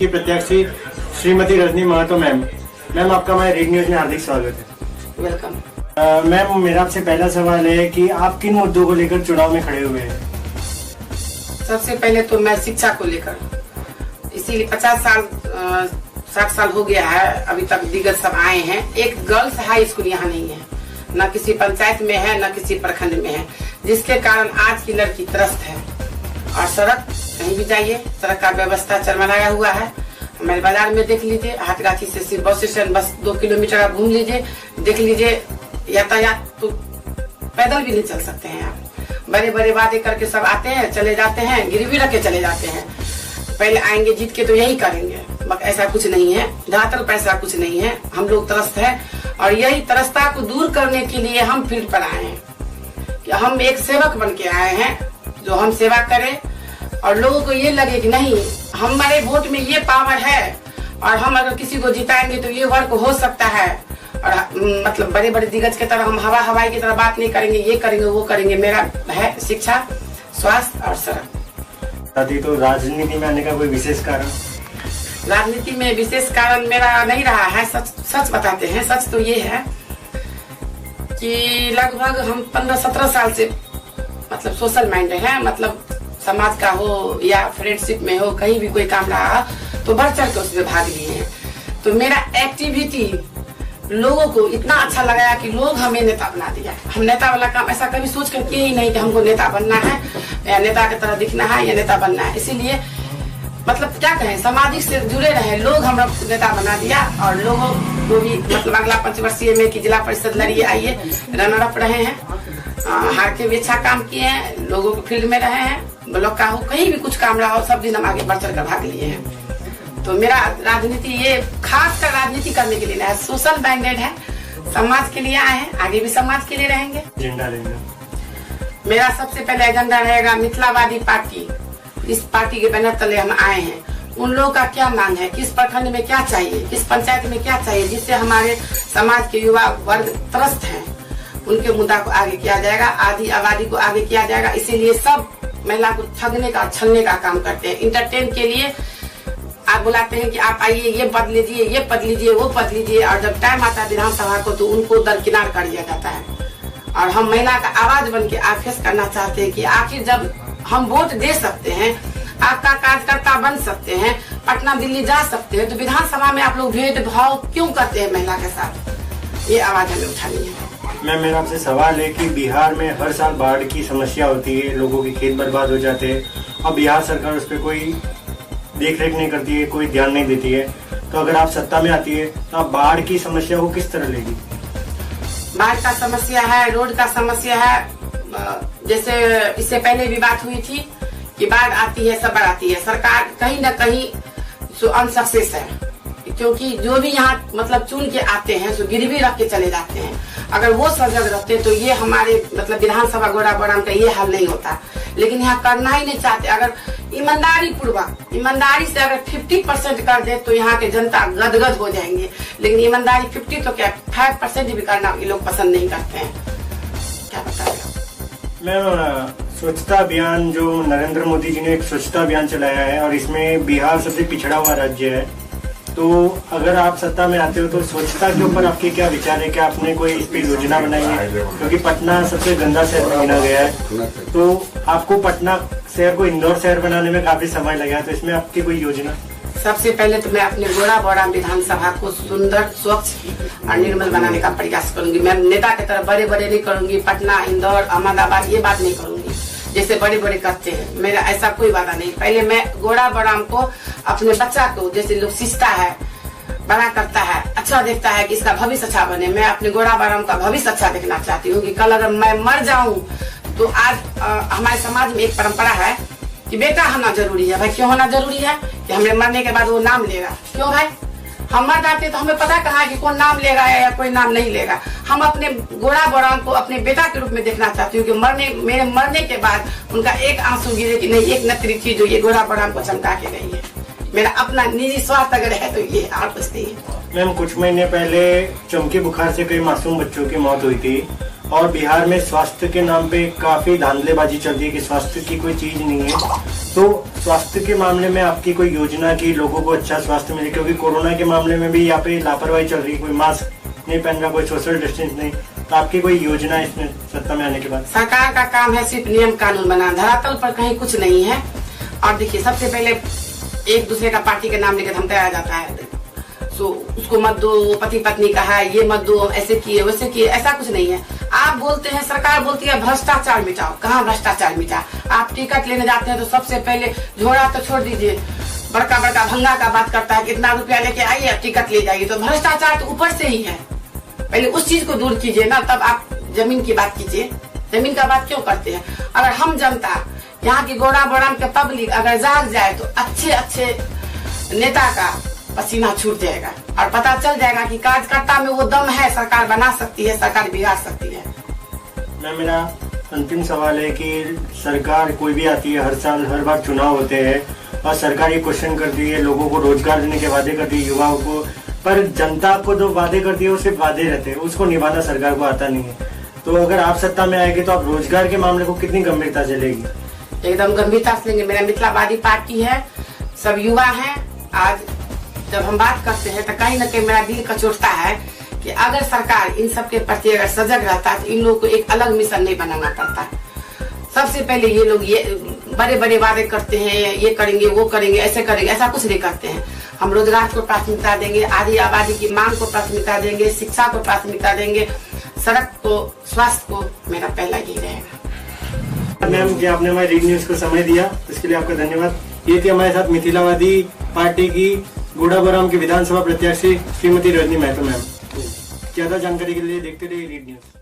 की प्रत्याशी Shrimati Rajni Mahato ma'am. Ma'am, आपका हमारे रीड न्यूज में हार्दिक स्वागत है। वेलकम। मैम, मेरा आपसे पहला सवाल है कि आप किन मुद्दों को लेकर चुनाव में खड़े हुए हैं? सबसे पहले तो मैं शिक्षा को लेकर, इसीलिए 50 साल 60 साल हो गया है, अभी तक दिग्गज सब आए हैं। एक गर्ल्स हाई स्कूल यहाँ नहीं है, न किसी पंचायत में है न किसी प्रखंड में है, जिसके कारण आज की लड़की त्रस्त है। और सड़क कहीं भी जाइए, सड़क का व्यवस्था चरमराया हुआ है। हमारे बाजार में देख लीजिए, हाथगाछी से सिर्फ बस स्टैंड बस 2 किलोमीटर आप घूम लीजिए, देख लीजिए यातायात तो पैदल भी नहीं चल सकते हैं आप। बड़े बड़े वादे करके सब आते हैं, चले जाते हैं, गिरवी रख के चले जाते हैं। पहले आएंगे जीत के तो यही करेंगे, मगर ऐसा कुछ नहीं है, धरातल पर ऐसा कुछ नहीं है। हम लोग त्रस्त है और यही त्रस्ता को दूर करने के लिए हम फील्ड पर आए हैं कि हम एक सेवक बन के आए हैं, जो हम सेवा करें और लोगों को ये लगे कि नहीं, हमारे वोट में ये पावर है और हम अगर किसी को जिताएंगे तो ये वर्क हो सकता है। और मतलब बड़े बड़े दिग्गज की तरह हम हवाई की तरह बात नहीं करेंगे, ये करेंगे वो करेंगे। मेरा है शिक्षा, स्वास्थ्य और सड़क। तो राजनीति में आने का कोई विशेष कारण? राजनीति में विशेष कारण मेरा नहीं रहा है। सच बताते हैं। सच तो ये है कि लगभग हम 15-17 साल से मतलब सोशल माइंडेड है, मतलब समाज का हो या फ्रेंडशिप में हो, कहीं भी कोई काम रहा तो बढ़ चढ़ के उसमें भाग लिए हैं। तो मेरा एक्टिविटी लोगों को इतना अच्छा लगा कि लोग हमें नेता बना दिया। हम नेता वाला काम ऐसा कभी सोच कर किए ही नहीं कि हमको नेता बनना है या नेता की तरह दिखना है या नेता बनना है। इसीलिए मतलब क्या कहें, सामाजिक से जुड़े रहे, लोग हम नेता बना दिया। और लोगों को भी मतलब अगला 5 वर्षीय में की जिला परिषद लड़िए आइए, रनर अप रहे हैं, हार के भी अच्छा काम किए हैं, लोगों को फील्ड में रहे हैं, ब्लॉक का हो कहीं भी कुछ काम रहा हो, सब दिन हम आगे बढ़ चढ़ कर भाग लिए हैं। तो मेरा राजनीति ये खास कर राजनीति करने के लिए नहीं है, सोशल माइंडेड है, समाज के लिए आए हैं, आगे भी समाज के लिए रहेंगे। एजेंडा मेरा सबसे पहले एजेंडा रहेगा मिथिलावादी पार्टी। इस पार्टी के बैनर तले हम आए हैं। उन लोगों का क्या मांग है, किस प्रखंड में क्या चाहिए, किस पंचायत में क्या चाहिए, जिससे हमारे समाज के युवा वर्ग त्रस्त हैं, उनके मुद्दा को आगे किया जाएगा, आदि आबादी को आगे किया जाएगा। इसीलिए सब महिला को ठगने का छलने का काम करते हैं। इंटरटेन के लिए आप बुलाते हैं कि आप आइए, ये पद लीजिए, ये पद लीजिए, वो पद लीजिए, और जब टाइम आता है विधानसभा को तो उनको दरकिनार कर दिया जाता है। और हम महिला का आवाज बन के आप फेस करना चाहते हैं कि आखिर जब हम वोट दे सकते हैं, आपका कार्यकर्ता बन सकते हैं, पटना दिल्ली जा सकते हैं, तो विधानसभा में आप लोग भेदभाव क्यों करते हैं महिला के साथ? ये आवाज हमें उठानी है। मैम, मेरा आपसे सवाल है कि बिहार में हर साल बाढ़ की समस्या होती है, लोगों के खेत बर्बाद हो जाते हैं और बिहार सरकार उस पर कोई देख रेख नहीं करती है, कोई ध्यान नहीं देती है। तो अगर आप सत्ता में आती है तो आप बाढ़ की समस्या को किस तरह लेगी? बाढ़ का समस्या है, रोड का समस्या है। जैसे इससे पहले भी बात हुई थी कि बाढ़ आती है, सब आती है, सरकार कहीं न कहीं अनसक्सेस है, क्योंकि जो भी यहाँ मतलब चुन के आते हैं सो गिरवी रख के चले जाते हैं। अगर वो सजग रहते तो ये हमारे मतलब विधानसभा गोराबोराम का ये हाल नहीं होता। लेकिन यहाँ करना ही नहीं चाहते। अगर ईमानदारी पूर्वक, ईमानदारी से अगर 50% कर दे तो यहाँ के जनता गदगद हो जाएंगे। लेकिन ईमानदारी 50 तो क्या 5% भी करना ये लोग पसंद नहीं करते हैं। क्या बताएगा मैम, स्वच्छता अभियान जो नरेंद्र मोदी जी ने एक स्वच्छता अभियान चलाया है और इसमें बिहार सबसे पिछड़ा हुआ राज्य है, तो अगर आप सत्ता में आते हो तो स्वच्छता के ऊपर आपके क्या विचार है? क्या आपने कोई इस पे योजना बनाई है? क्योंकि पटना सबसे गंदा शहर माना गया है, तो आपको पटना शहर को इंदौर शहर बनाने में काफी समय लगा है, तो इसमें आपकी कोई योजना? सबसे पहले तो मैं अपने गोराबोराम विधानसभा को सुंदर, स्वच्छ और निर्मल बनाने का प्रयास करूंगी। मैं नेता की तरह बड़े बड़े नहीं करूंगी, पटना, इंदौर, अहमदाबाद ये बात नहीं करूंगी जैसे बड़े बड़े करते हैं। मेरा ऐसा कोई वादा नहीं। पहले मैं गोराबोराम को, अपने बच्चा को, जैसे लोग सीखता है, बड़ा करता है, अच्छा देखता है कि इसका भविष्य अच्छा बने, मैं अपने गोराबोराम का भविष्य अच्छा देखना चाहती हूँ कि कल अगर मैं मर जाऊं तो आज हमारे समाज में एक परंपरा है कि बेटा होना जरूरी है। भाई क्यों होना जरूरी है? कि हमें मरने के बाद वो नाम लेगा। क्यों भाई? हम मर जाते तो हमें पता कहाँ है कि कौन नाम लेगा या कोई नाम नहीं लेगा। हम अपने गोराबोराम को अपने बेटा के रूप में देखना चाहती हूँ कि मेरे मरने के बाद उनका एक आंसू गिरे कि नहीं, एक नतरी थी जो ये गोराबोराम को चमका के गई है। मेरा अपना निजी स्वार्थ अगर है तो ये और कुछ नहीं है। मैम, कुछ महीने पहले चमकी बुखार से कई मासूम बच्चों की मौत हुई थी और बिहार में स्वास्थ्य के नाम पे काफी धांधलेबाजी चल रही है कि स्वास्थ्य की कोई चीज नहीं है। तो स्वास्थ्य के मामले में आपकी कोई योजना की लोगों को अच्छा स्वास्थ्य मिले, क्योंकि कोरोना के मामले में भी यहाँ पे लापरवाही चल रही है, कोई मास्क नहीं पहन रहा, कोई सोशल डिस्टेंस नहीं, तो आपकी कोई योजना है इसमें सत्ता में आने के बाद? सरकार का काम है सिर्फ नियम कानून बनाना, धरातल पर कहीं कुछ नहीं है। और देखिए, सबसे पहले एक दूसरे का पार्टी के नाम लेकर धमकाया जाता है, तो उसको मत दो, पति पत्नी का है, ये मत दो, ऐसे किए वैसे किए, ऐसा कुछ नहीं है। आप बोलते हैं, सरकार बोलती है भ्रष्टाचार मिटाओ, कहाँ भ्रष्टाचार मिटा? आप टिकट लेने जाते हैं तो सबसे पहले झोड़ा तो छोड़ दीजिए, बड़का बड़का भंगा का बात करता है, कितना रुपया लेके आइए टिकट ले जाइए, तो भ्रष्टाचार तो ऊपर से ही है। पहले उस चीज को दूर कीजिए ना, तब आप जमीन की बात कीजिए। जमीन का बात क्यों करते हैं? अगर हम जनता, यहाँ की गोड़ा बोराम के पब्लिक अगर जाग जाए तो अच्छे अच्छे नेता का पसीना छूट जाएगा और पता चल जाएगा कि कार्यकर्ता में वो दम है, सरकार बना सकती है, सरकार बिगाड़ सकती है। मैम, मेरा अंतिम सवाल है कि सरकार कोई भी आती है, हर साल हर बार चुनाव होते हैं और सरकार ये क्वेश्चन करती है, लोगों को रोजगार देने के वादे करती है, युवाओं को, पर जनता को जो वादे करती है वो सिर्फ वादे रहते हैं, उसको निभाना सरकार को आता नहीं है। तो अगर आप सत्ता में आएंगे तो आप रोजगार के मामले को कितनी गंभीरता से लेगी? एकदम गंभीरता से लेंगे। मेरा मिथिलावादी पार्टी है, सब युवा हैं। आज जब हम बात करते हैं तो कहीं न कहीं मेरा दिल कचोटता है कि अगर सरकार इन सब के प्रति अगर सजग रहता तो इन लोगों को एक अलग मिशन नहीं बनाना पड़ता। सबसे पहले ये लोग ये बड़े बड़े वादे करते हैं, ये करेंगे वो करेंगे ऐसे करेंगे, ऐसा कुछ नहीं करते हैं। हम रोजगार को प्राथमिकता देंगे, आधी आबादी की मांग को प्राथमिकता देंगे, शिक्षा को प्राथमिकता देंगे, सड़क को, स्वास्थ्य को मेरा पहला यही रहेगा। मैम जी, आपने हमारे रीड न्यूज को समय दिया, इसके लिए आपका धन्यवाद। ये थी हमारे साथ मिथिलावादी पार्टी की गोड़ाबोराम की विधानसभा प्रत्याशी श्रीमती रजनी महतो मैम। ज्यादा जानकारी के लिए देखते रहिए रीड न्यूज।